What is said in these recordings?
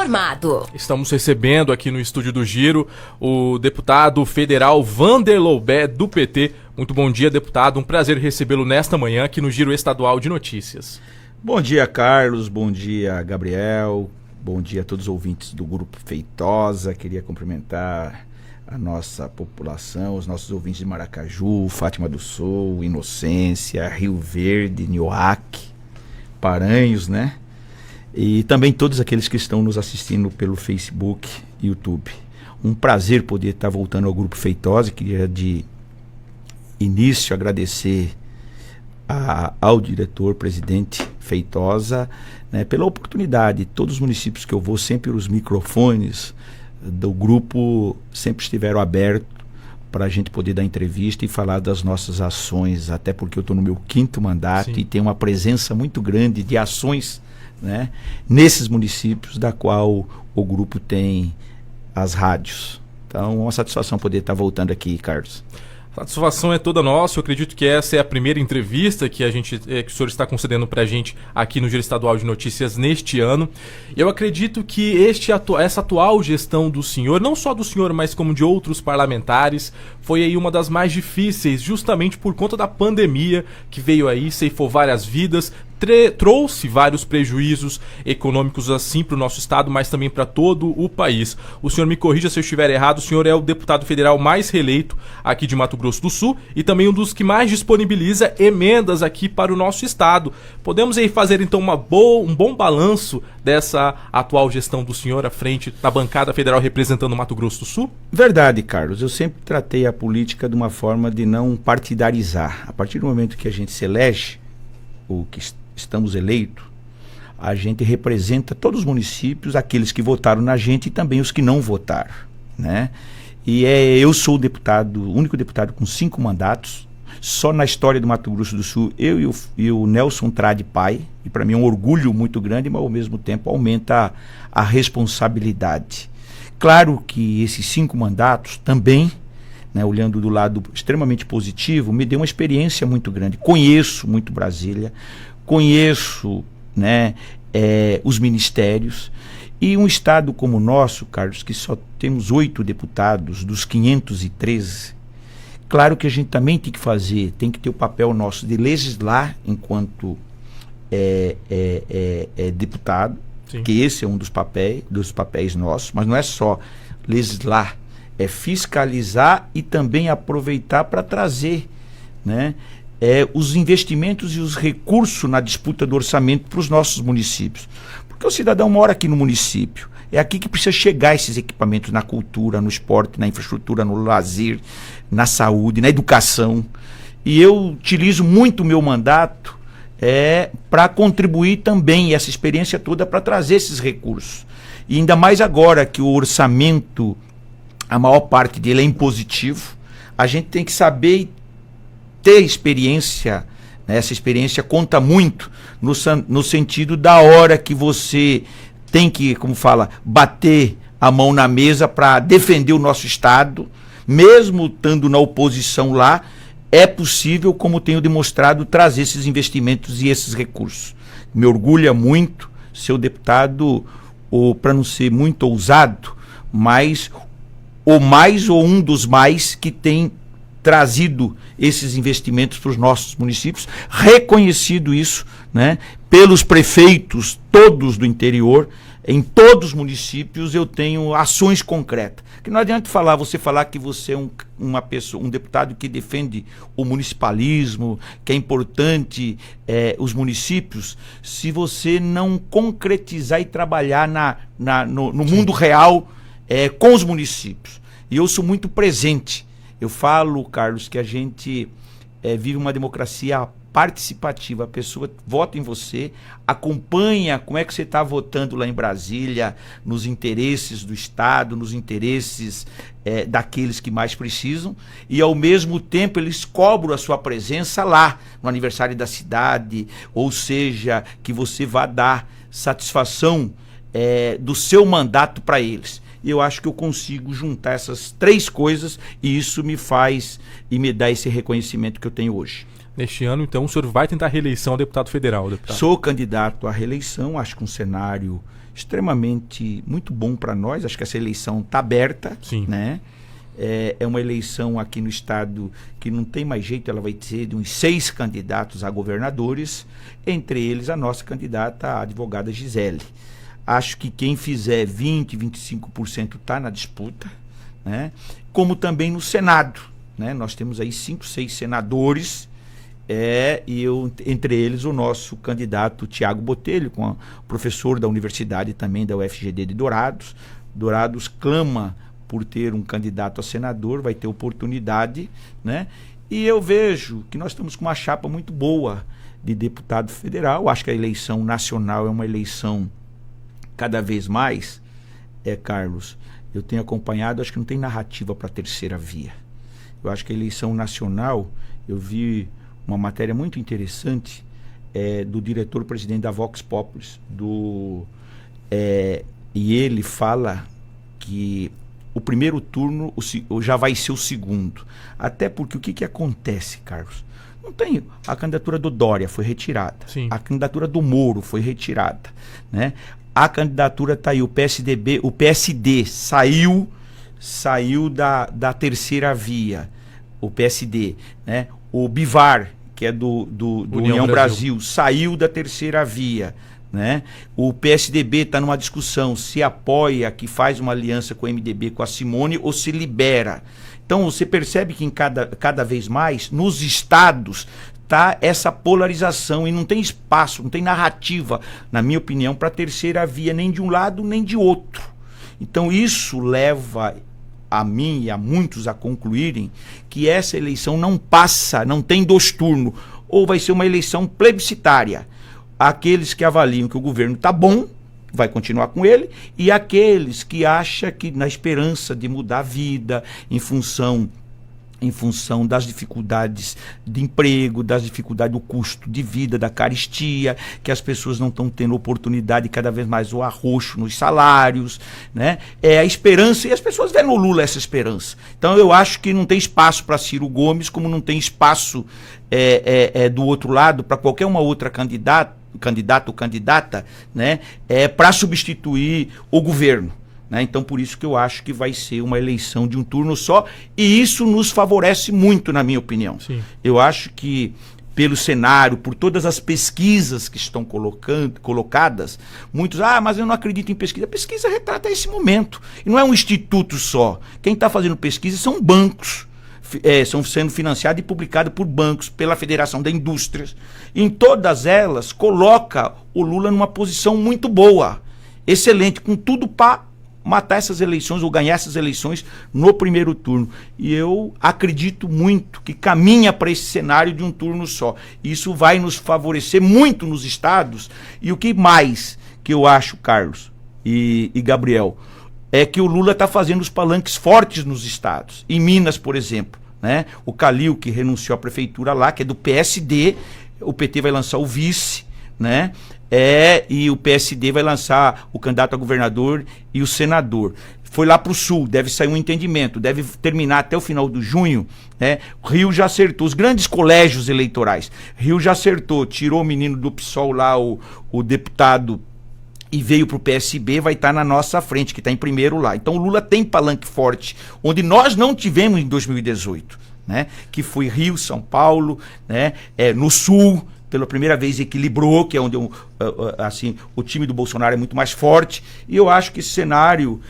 informado. Estamos recebendo aqui no estúdio do Giro o deputado federal Vander Loubet, do PT. Muito bom dia, deputado. Um prazer recebê-lo nesta manhã aqui no Giro Estadual de Notícias. Bom dia, Carlos. Bom dia, Gabriel. Bom dia a todos os ouvintes do Grupo Feitosa. Queria cumprimentar a nossa população, os nossos ouvintes de Maracaju, Fátima do Sul, Inocência, Rio Verde, Nioaque, Paranhos, né? E também todos aqueles que estão nos assistindo pelo Facebook e YouTube. Um prazer poder estar voltando ao Grupo Feitosa. Queria de início agradecer ao diretor, presidente Feitosa, né, pela oportunidade. Todos os municípios que eu vou, sempre os microfones do grupo sempre estiveram abertos para a gente poder dar entrevista e falar das nossas ações, até porque eu estou no meu 5º mandato. Sim. E tenho uma presença muito grande de ações, né, nesses municípios, da qual o grupo tem as rádios. Então, é uma satisfação poder estar voltando aqui, Carlos. A satisfação é toda nossa. Eu acredito que essa é a primeira entrevista que que o senhor está concedendo para a gente aqui no Giro Estadual de Notícias neste ano. Eu acredito que essa atual gestão do senhor, não só do senhor, mas como de outros parlamentares, foi aí uma das mais difíceis, justamente por conta da pandemia que veio aí, ceifou várias vidas, trouxe vários prejuízos econômicos assim para o nosso estado, mas também para todo o país. O senhor me corrija se eu estiver errado, o senhor é o deputado federal mais reeleito aqui de Mato Grosso do Sul e também um dos que mais disponibiliza emendas aqui para o nosso estado. Podemos aí fazer então um bom balanço dessa atual gestão do senhor à frente da bancada federal representando o Mato Grosso do Sul? Verdade, Carlos. Eu sempre tratei a política de uma forma de não partidarizar. A partir do momento que a gente se elege, ou que estamos eleitos, a gente representa todos os municípios, aqueles que votaram na gente e também os que não votaram, né? E eu sou o único deputado com 5 mandatos. Só na história do Mato Grosso do Sul, eu e o Nelson Trade pai, e para mim é um orgulho muito grande, mas ao mesmo tempo aumenta a responsabilidade. Claro que esses 5 mandatos também, né, olhando do lado extremamente positivo, me deu uma experiência muito grande. Conheço muito Brasília, conheço, né, os ministérios, e um estado como o nosso, Carlos, que só temos 8 deputados dos 513, claro que a gente também tem que ter o papel nosso de legislar enquanto deputado. Sim. Que esse é um dos papéis nossos, mas não é só legislar, é fiscalizar e também aproveitar para trazer, né, os investimentos e os recursos na disputa do orçamento para os nossos municípios. Porque o cidadão mora aqui no município, é aqui que precisa chegar esses equipamentos na cultura, no esporte, na infraestrutura, no lazer, na saúde, na educação. E eu utilizo muito o meu mandato para contribuir também, essa experiência toda, para trazer esses recursos. E ainda mais agora que o orçamento, a maior parte dele é impositivo, a gente tem que saber ter experiência, né? Essa experiência conta muito no sentido da hora que você tem que, como fala, bater a mão na mesa para defender o nosso estado, mesmo estando na oposição lá, é possível, como tenho demonstrado, trazer esses investimentos e esses recursos. Me orgulha muito ser o deputado, para não ser muito ousado, mas ou um dos mais que tem trazido esses investimentos para os nossos municípios, reconhecido isso, né, pelos prefeitos todos do interior. Em todos os municípios eu tenho ações concretas. Que não adianta você falar que você é um deputado que defende o municipalismo, que é importante os municípios, se você não concretizar e trabalhar no mundo real com os municípios. E eu sou muito presente. Eu falo, Carlos, que a gente vive uma democracia participativa. A pessoa vota em você, acompanha como é que você está votando lá em Brasília, nos interesses do Estado, nos interesses daqueles que mais precisam, e ao mesmo tempo eles cobram a sua presença lá, no aniversário da cidade, ou seja, que você vá dar satisfação do seu mandato para eles. E eu acho que eu consigo juntar essas 3 coisas, e isso me faz e me dá esse reconhecimento que eu tenho hoje. Neste ano, então, o senhor vai tentar a reeleição a deputado federal, deputado? Sou candidato à reeleição, acho que um cenário extremamente muito bom para nós. Acho que essa eleição está aberta, Sim. né? É uma eleição aqui no estado que não tem mais jeito, ela vai ter de uns 6 candidatos a governadores, entre eles a nossa candidata, a advogada Gisele. Acho que quem fizer 20%, 25% está na disputa, né? Como também no Senado, né? Nós temos aí 5, 6 senadores, entre eles o nosso candidato Tiago Botelho, professor da universidade também da UFGD de Dourados. Dourados clama por ter um candidato a senador, vai ter oportunidade, né? E eu vejo que nós estamos com uma chapa muito boa de deputado federal. Acho que a eleição nacional é uma eleição cada vez mais, Carlos, eu tenho acompanhado, acho que não tem narrativa para a terceira via. Eu acho que a eleição nacional, eu vi uma matéria muito interessante do diretor-presidente da Vox Populi, e ele fala que o primeiro turno já vai ser o segundo. Até porque o que acontece, Carlos? Não tem. A candidatura do Dória foi retirada. Sim. A candidatura do Moro foi retirada, né? A candidatura está aí, o PSD saiu da terceira via, o PSD, né? O Bivar, que é do União Brasil, saiu da terceira via, né? O PSDB está numa discussão se apoia, que faz uma aliança com o MDB, com a Simone, ou se libera. Então você percebe que cada vez mais nos estados está essa polarização e não tem espaço, não tem narrativa, na minha opinião, para a terceira via, nem de um lado nem de outro. Então isso leva a mim e a muitos a concluírem que essa eleição não passa, não tem 2 turnos, ou vai ser uma eleição plebiscitária. Aqueles que avaliam que o governo está bom, vai continuar com ele, e aqueles que acham que na esperança de mudar a vida em função das dificuldades de emprego, das dificuldades do custo de vida, da carestia, que as pessoas não estão tendo oportunidade, cada vez mais o arroxo nos salários, né? É a esperança, e as pessoas veem no Lula essa esperança. Então eu acho que não tem espaço para Ciro Gomes, como não tem espaço do outro lado para qualquer uma outra candidato ou candidata, né? Para substituir o governo. Né? Então, por isso que eu acho que vai ser uma eleição de um turno só, e isso nos favorece muito, na minha opinião. Sim. Eu acho que, pelo cenário, por todas as pesquisas que estão colocadas, muitos, mas eu não acredito em pesquisa. A pesquisa retrata esse momento, e não é um instituto só. Quem está fazendo pesquisa são bancos. São sendo financiados e publicados por bancos, pela Federação da Indústria. Em todas elas, coloca o Lula numa posição muito boa, excelente, com tudo para matar essas eleições ou ganhar essas eleições no primeiro turno. E eu acredito muito que caminha para esse cenário de um turno só. Isso vai nos favorecer muito nos estados. E o que mais que eu acho, Carlos e Gabriel, é que o Lula está fazendo os palanques fortes nos estados. Em Minas, por exemplo, né? O Calil, que renunciou à prefeitura lá, que é do PSD, o PT vai lançar o vice, né? E o PSD vai lançar o candidato a governador e o senador. Foi lá para o sul, deve sair um entendimento, deve terminar até o final de junho, né? Rio já acertou, os grandes colégios eleitorais, Rio já acertou, tirou o menino do PSOL lá, o deputado, e veio para o PSB, vai estar na nossa frente, que está em primeiro lá. Então o Lula tem palanque forte, onde nós não tivemos em 2018, né? Que foi Rio, São Paulo, né? No sul, pela primeira vez equilibrou, que é onde assim, o time do Bolsonaro é muito mais forte, e eu acho que esse cenário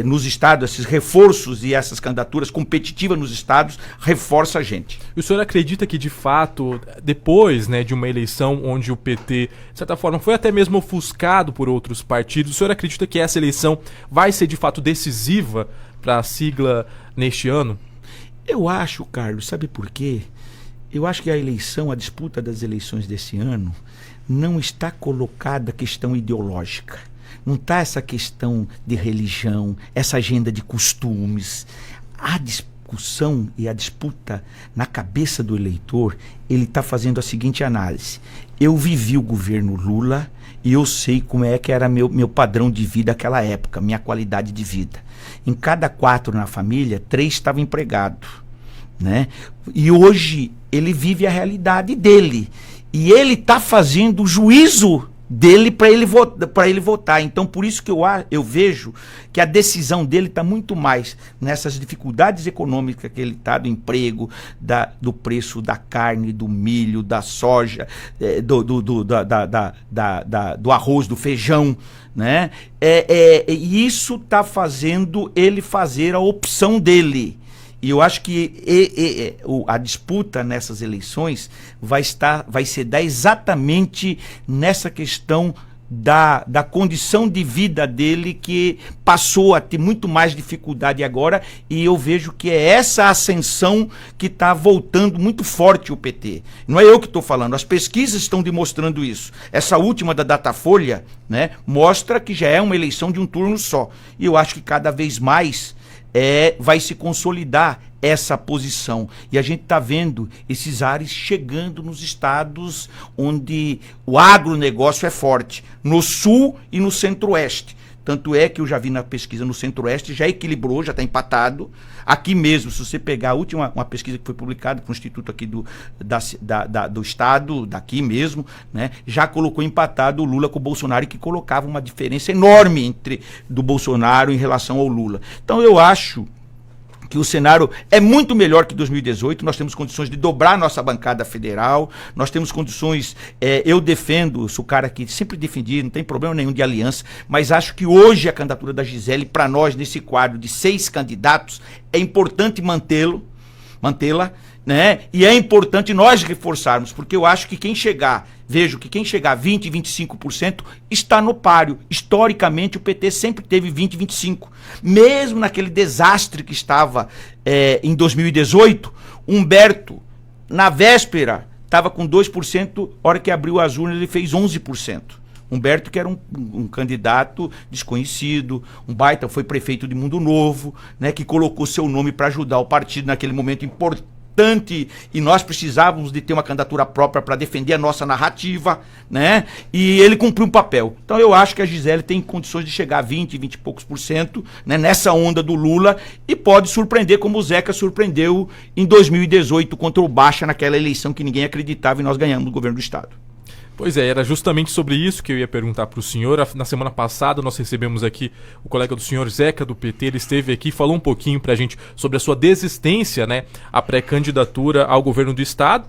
nos estados, esses reforços e essas candidaturas competitivas nos estados, reforça a gente. E o senhor acredita que, de fato, depois, né, de uma eleição onde o PT, de certa forma, foi até mesmo ofuscado por outros partidos, o senhor acredita que essa eleição vai ser, de fato, decisiva para a sigla neste ano? Eu acho, Carlos, sabe por quê? Eu acho que a disputa das eleições desse ano, não está colocada a questão ideológica. Não está essa questão de religião, essa agenda de costumes. A discussão e a disputa na cabeça do eleitor, ele está fazendo a seguinte análise. Eu vivi o governo Lula e eu sei como é que era meu padrão de vida naquela época, minha qualidade de vida. Em cada 4 na família, 3 estavam empregados, né? E hoje ele vive a realidade dele. E ele está fazendo juízo dele para ele votar. Então, por isso que eu vejo que a decisão dele está muito mais nessas dificuldades econômicas que ele está, do emprego, do preço da carne, do milho, da soja, do arroz, do feijão, né? E isso está fazendo ele fazer a opção dele. E eu acho que a disputa nessas eleições vai se dar exatamente nessa questão da condição de vida dele, que passou a ter muito mais dificuldade agora, e eu vejo que é essa ascensão que está voltando muito forte o PT. Não é eu que estou falando, as pesquisas estão demonstrando isso. Essa última da Datafolha, né, mostra que já é uma eleição de um turno só. E eu acho que cada vez mais vai se consolidar essa posição. E a gente está vendo esses ares chegando nos estados onde o agronegócio é forte, no sul e no centro-oeste. Tanto é que eu já vi na pesquisa no centro-oeste, já equilibrou, já está empatado. Aqui mesmo, se você pegar a última uma pesquisa que foi publicada com o Instituto aqui do Estado, daqui mesmo, né, já colocou empatado o Lula com o Bolsonaro, e que colocava uma diferença enorme do Bolsonaro em relação ao Lula. Então eu acho que o cenário é muito melhor que 2018, nós temos condições de dobrar nossa bancada federal, nós temos condições, eu defendo, sou o cara que sempre defendi, não tem problema nenhum de aliança, mas acho que hoje a candidatura da Gisele, para nós, nesse quadro de 6 candidatos, é importante mantê-la, né? E é importante nós reforçarmos, porque eu acho que vejo que quem chegar a 20%, 25% está no páreo. Historicamente, o PT sempre teve 20%, 25%. Mesmo naquele desastre que estava em 2018, Humberto, na véspera, estava com 2%, hora que abriu as urnas ele fez 11%. Humberto, que era um candidato desconhecido, foi prefeito de Mundo Novo, né, que colocou seu nome para ajudar o partido naquele momento importante, e nós precisávamos de ter uma candidatura própria para defender a nossa narrativa, né? E ele cumpriu um papel. Então eu acho que a Gisele tem condições de chegar a 20 e poucos por cento, né, nessa onda do Lula, e pode surpreender como o Zeca surpreendeu em 2018 contra o Baixa, naquela eleição que ninguém acreditava, e nós ganhamos o governo do estado. Pois é, era justamente sobre isso que eu ia perguntar para o senhor. Na semana passada nós recebemos aqui o colega do senhor Zeca do PT, ele esteve aqui e falou um pouquinho para a gente sobre a sua desistência, né, à pré-candidatura ao governo do estado,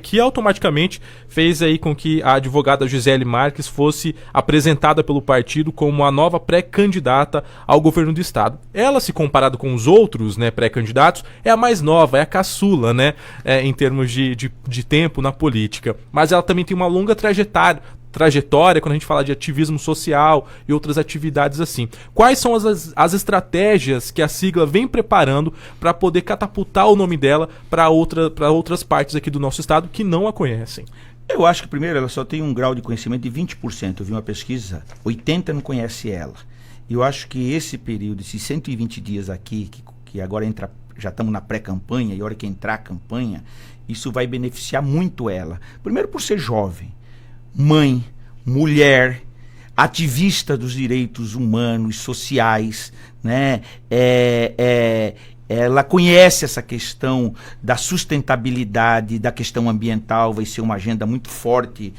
que automaticamente fez aí com que a advogada Gisele Marques fosse apresentada pelo partido como a nova pré-candidata ao governo do estado. Ela, se comparada com os outros, né, pré-candidatos, é a mais nova, é a caçula, né, em termos de tempo na política. Mas ela também tem uma longa trajetória quando a gente fala de ativismo social e outras atividades assim. Quais são as estratégias que a sigla vem preparando para poder catapultar o nome dela para outras partes aqui do nosso estado que não a conhecem? Eu acho que, primeiro, ela só tem um grau de conhecimento de 20%. Eu vi uma pesquisa, 80% não conhece ela. E eu acho que esse período, esses 120 dias aqui, que agora já estamos na pré-campanha, e a hora que entrar a campanha, isso vai beneficiar muito ela. Primeiro, por ser jovem, mãe, mulher, ativista dos direitos humanos, sociais, né? Ela conhece essa questão da sustentabilidade, da questão ambiental, vai ser uma agenda muito forte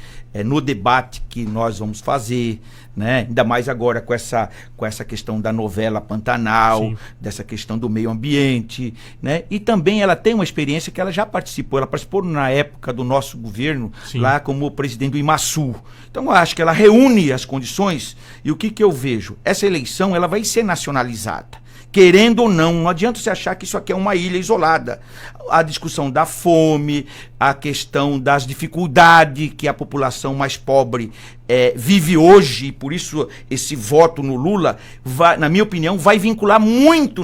no debate que nós vamos fazer, né? Ainda mais agora com essa questão da novela Pantanal, sim, dessa questão do meio ambiente, né? E também ela tem uma experiência que ela já participou, na época do nosso governo, sim, lá como presidente do IMASU. Então eu acho que ela reúne as condições, e o que eu vejo? Essa eleição ela vai ser nacionalizada. Querendo ou não adianta você achar que isso aqui é uma ilha isolada. A discussão da fome, a questão das dificuldades que a população mais pobre vive hoje, e por isso esse voto no Lula, na minha opinião, vai vincular muito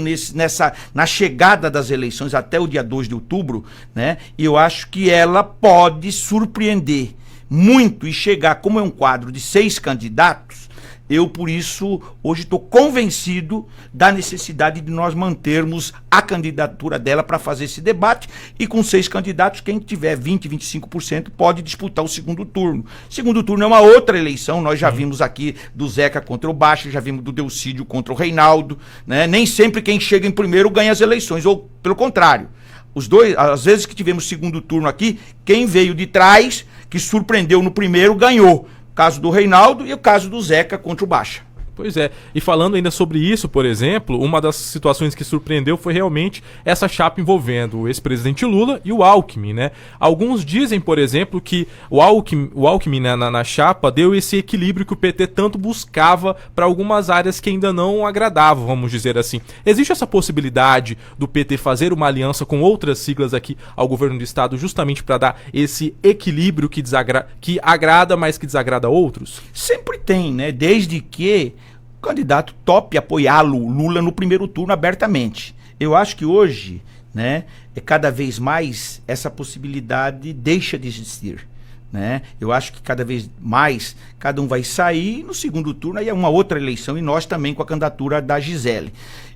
na chegada das eleições até o dia 2 de outubro, né? E eu acho que ela pode surpreender muito e chegar, como é um quadro de 6 candidatos, eu, por isso, hoje estou convencido da necessidade de nós mantermos a candidatura dela para fazer esse debate, e com 6 candidatos, quem tiver 20%, 25% pode disputar o segundo turno. Segundo turno é uma outra eleição, nós já vimos aqui do Zeca contra o Baixa, já vimos do Delcídio contra o Reinaldo, né? Nem sempre quem chega em primeiro ganha as eleições, ou pelo contrário. Os dois, às vezes que tivemos segundo turno aqui, quem veio de trás, que surpreendeu no primeiro, ganhou. caso do Reinaldo e o caso do Zeca contra o Baixa. Pois é, e falando ainda sobre isso, por exemplo, uma das situações que surpreendeu foi realmente essa chapa envolvendo o ex-presidente Lula e o Alckmin, né? Alguns dizem, por exemplo, que o Alckmin na chapa deu esse equilíbrio que o PT tanto buscava para algumas áreas que ainda não agradavam, vamos dizer assim. Existe essa possibilidade do PT fazer uma aliança com outras siglas aqui ao governo do estado justamente para dar esse equilíbrio que agrada, mas que desagrada a outros? Sempre tem, né? Desde que o candidato tope apoiá-lo, Lula, no primeiro turno abertamente. Eu acho que hoje, né, cada vez mais essa possibilidade deixa de existir, né? Eu acho que cada vez mais cada um vai sair no segundo turno, aí é uma outra eleição, e nós também com a candidatura da Gisele.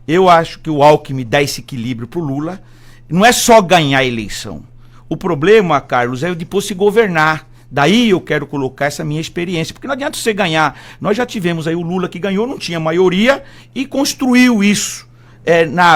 Eu acho que o Alckmin dá esse equilíbrio para o Lula. Não é só ganhar a eleição. O problema, Carlos, é depois se governar. Daí eu quero colocar essa minha experiência, porque não adianta você ganhar. Nós já tivemos aí o Lula que ganhou, não tinha maioria e construiu isso.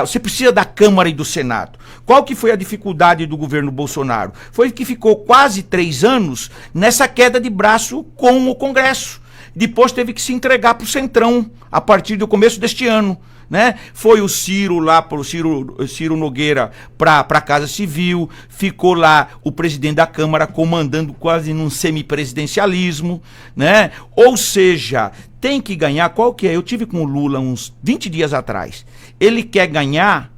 Você precisa da Câmara e do Senado. Qual que foi a dificuldade do governo Bolsonaro? Foi que ficou quase 3 anos nessa queda de braço com o Congresso. Depois teve que se entregar para o Centrão a partir do começo deste ano, né? Foi o Ciro lá, Ciro Nogueira para a Casa Civil, ficou lá o presidente da Câmara comandando quase num semipresidencialismo, né? Ou seja, tem que ganhar. Qual que é? Eu tive com o Lula uns 20 dias atrás. Ele quer ganhar,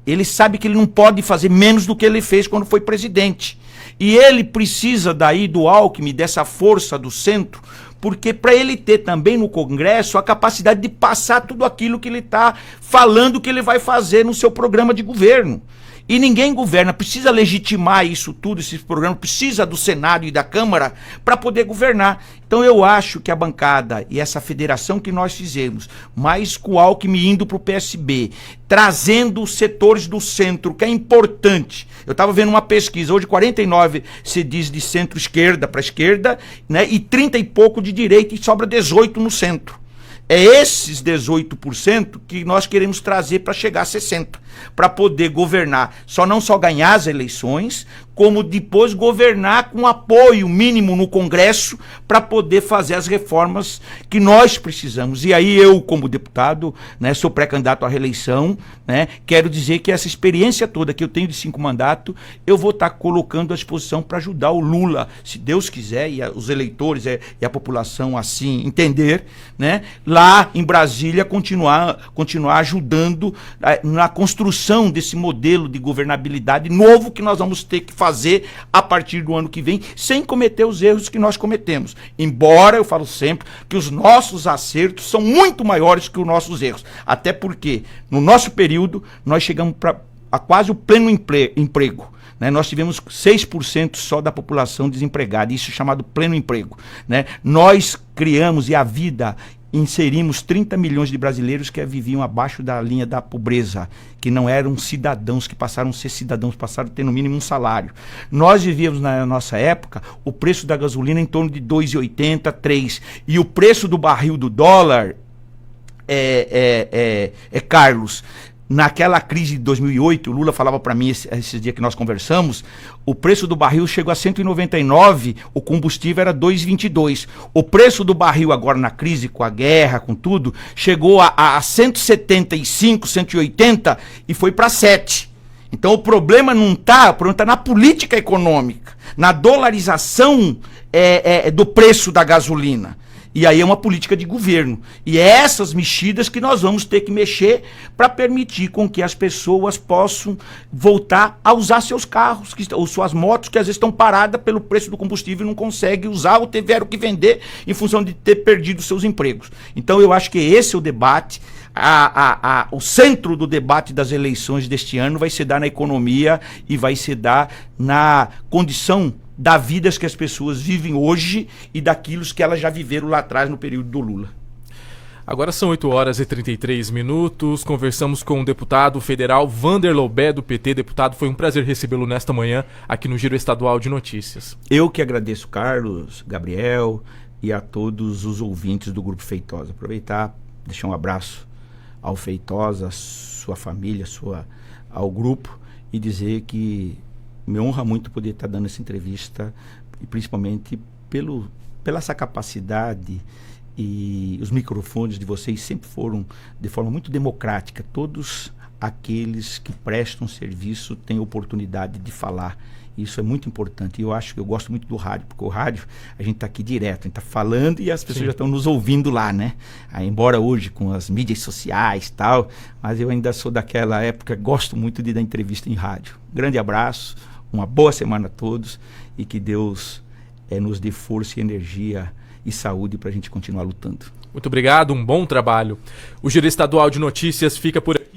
ele sabe que ele não pode fazer menos do que ele fez quando foi presidente. E ele precisa daí do Alckmin, dessa força do centro, porque para ele ter também no Congresso a capacidade de passar tudo aquilo que ele está falando que ele vai fazer no seu programa de governo. E ninguém governa, precisa legitimar isso tudo, esse programa, precisa do Senado e da Câmara para poder governar. Então eu acho que a bancada e essa federação que nós fizemos, mais com o Alckmin indo para o PSB, trazendo os setores do centro, que é importante. Eu estava vendo uma pesquisa, hoje 49 se diz de centro-esquerda para esquerda, né, e 30 e pouco de direita e sobra 18 no centro. É esses 18% que nós queremos trazer para chegar a 60%, para poder governar, não só ganhar as eleições, como depois governar com apoio mínimo no Congresso para poder fazer as reformas que nós precisamos. E aí eu, como deputado, né, sou pré-candidato à reeleição, né, quero dizer que essa experiência toda que eu tenho de 5 mandatos, eu vou estar colocando à disposição para ajudar o Lula, se Deus quiser, e os eleitores e a população assim entender, né, lá em Brasília continuar ajudando na construção desse modelo de governabilidade novo que nós vamos ter que fazer a partir do ano que vem, sem cometer os erros que nós cometemos. Embora eu falo sempre que os nossos acertos são muito maiores que os nossos erros. Até porque no nosso período nós chegamos a quase o pleno emprego. Né? Nós tivemos 6% só da população desempregada, isso é chamado pleno emprego. Né? Nós criamos inserimos 30 milhões de brasileiros que viviam abaixo da linha da pobreza, que não eram cidadãos, que passaram a ser cidadãos, passaram a ter no mínimo um salário. Nós vivíamos na nossa época o preço da gasolina em torno de 2,80, 3, e o preço do barril do dólar, Carlos, naquela crise de 2008, o Lula falava para mim esses dias que nós conversamos, o preço do barril chegou a 199, o combustível era 2,22. O preço do barril agora na crise, com a guerra, com tudo, chegou a 175, 180 e foi para 7. Então o problema não está, o problema está na política econômica, na dolarização do preço da gasolina. E aí é uma política de governo. E é essas mexidas que nós vamos ter que mexer para permitir com que as pessoas possam voltar a usar seus carros, ou suas motos, que às vezes estão paradas pelo preço do combustível e não conseguem usar ou tiveram que vender em função de ter perdido seus empregos. Então eu acho que esse é o debate. O centro do debate das eleições deste ano vai se dar na economia e vai se dar na condição da vida que as pessoas vivem hoje e daquilo que elas já viveram lá atrás no período do Lula. Agora são 8h33, conversamos com o deputado federal Vander Lobé, do PT. Deputado, foi um prazer recebê-lo nesta manhã aqui no Giro Estadual de Notícias. Eu que agradeço, Carlos, Gabriel e a todos os ouvintes do Grupo Feitosa. Aproveitar, deixar um abraço ao Feitosa, sua família, ao grupo, e dizer que me honra muito poder estar dando essa entrevista, e principalmente pelo pela essa capacidade, e os microfones de vocês sempre foram de forma muito democrática. Todos aqueles que prestam serviço têm oportunidade de falar. Isso é muito importante. E eu acho que eu gosto muito do rádio, porque o rádio, a gente está aqui direto, a gente está falando e as pessoas Sim. já estão nos ouvindo lá, né? Aí, embora hoje com as mídias sociais e tal, mas eu ainda sou daquela época, gosto muito de dar entrevista em rádio. Grande abraço, uma boa semana a todos e que Deus nos dê força e energia e saúde para a gente continuar lutando. Muito obrigado, um bom trabalho. O Giro Estadual de Notícias fica por aqui.